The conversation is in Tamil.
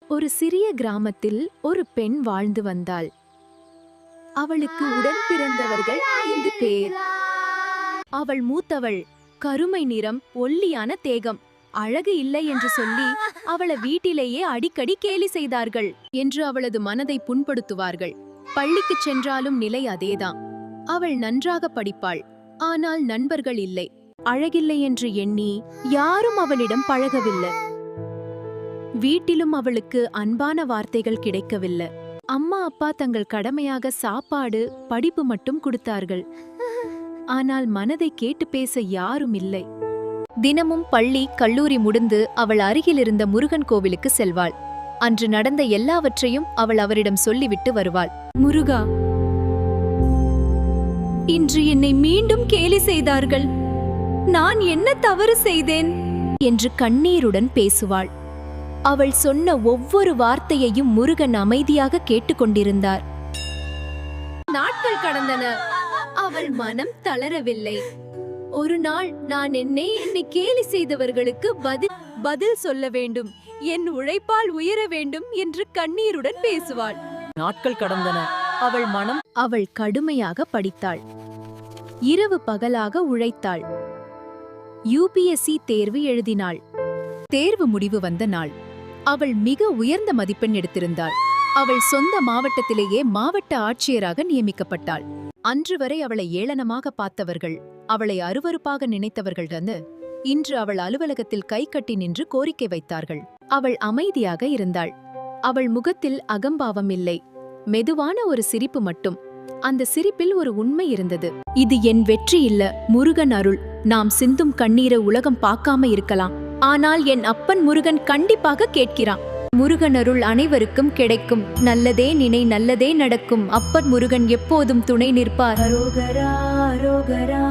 ஒரு சிறிய கிராமத்தில் ஒரு பெண் வாழ்ந்து வந்தாள். அவளுக்கு உடன் பிறந்தவர்கள் 5 பேர். அவள் மூத்தவள். கருமை நிறம், ஒல்லியான தேகம். அழகு இல்லை என்று சொல்லி அவளை வீட்டிலேயே அடிக்கடி கேலி செய்தார்கள் என்று அவளது மனதை புண்படுத்துவார்கள். பள்ளிக்கு சென்றாலும் நிலை அதேதான். அவள் நன்றாக படிப்பாள், ஆனால் நண்பர்கள் இல்லை. அழகில்லை என்று எண்ணி யாரும் அவளிடம் பழகவில்லை. வீட்டிலும் அவளுக்கு அன்பான வார்த்தைகள் கிடைக்கவில்லை. அம்மா அப்பா தங்கள் கடமையாக சாப்பாடு, படிப்பு மட்டும் கொடுத்தார்கள். ஆனால் மனதை கேட்டு பேச யாரும் இல்லை. தினமும் பள்ளி, கல்லூரி முடிந்து அவள் அருகிலிருந்த முருகன் கோவிலுக்கு செல்வாள். அன்று நடந்த எல்லாவற்றையும் அவள் அவரிடம் சொல்லிவிட்டு வருவாள். முருகா, இன்று என்னை மீண்டும் கேலி செய்தார்கள். நான் என்ன தவறு செய்தேன் என்று கண்ணீருடன் பேசுவாள். அவள் சொன்ன ஒவ்வொரு வார்த்தையையும் முருகன் அமைதியாக கேட்டுக்கொண்டிருந்தார். நாட்கள் கடந்தன. அவள் மனம் தளரவில்லை. ஒரு நாள், நான் என்னை கேலி செய்தவர்களுக்கு பதில் சொல்ல வேண்டும், என் உழைப்பால் உயர வேண்டும் என்று கண்ணீருடன் பேசுவாள். நாட்கள் கடந்தன. அவள் கடுமையாக படித்தாள். இரவு பகலாக உழைத்தாள். UPSC தேர்வு எழுதினாள். தேர்வு முடிவு வந்த நாள். அவள் மிக உயர்ந்த மதிப்பெண் எடுத்திருந்தாள். அவள் சொந்த மாவட்டத்திலேயே மாவட்ட ஆட்சியராக நியமிக்கப்பட்டாள். அன்று வரை அவளை ஏளனமாக பார்த்தவர்கள், அவளை அருவருப்பாக நினைத்தவர்கள் இன்று அவள் அலுவலகத்தில் கை கட்டி நின்று கோரிக்கை வைத்தார்கள். அவள் அமைதியாக இருந்தாள். அவள் முகத்தில் அகம்பாவம் இல்லை, மெதுவான ஒரு சிரிப்பு மட்டும். அந்த சிரிப்பில் ஒரு உண்மை இருந்தது. இது என் வெற்றி இல்ல, முருகன் அருள். நாம் சிந்தும் கண்ணீரை உலகம் பார்க்காம இருக்கலாம், ஆனால் என் அப்பன் முருகன் கண்டிப்பாக கேட்கிறான். முருகன் அருள் அனைவருக்கும் கிடைக்கும். நல்லதே நினை, நல்லதே நடக்கும். அப்பன் முருகன் எப்போதும் துணை நிற்பார். அரோகரா, அரோகரா.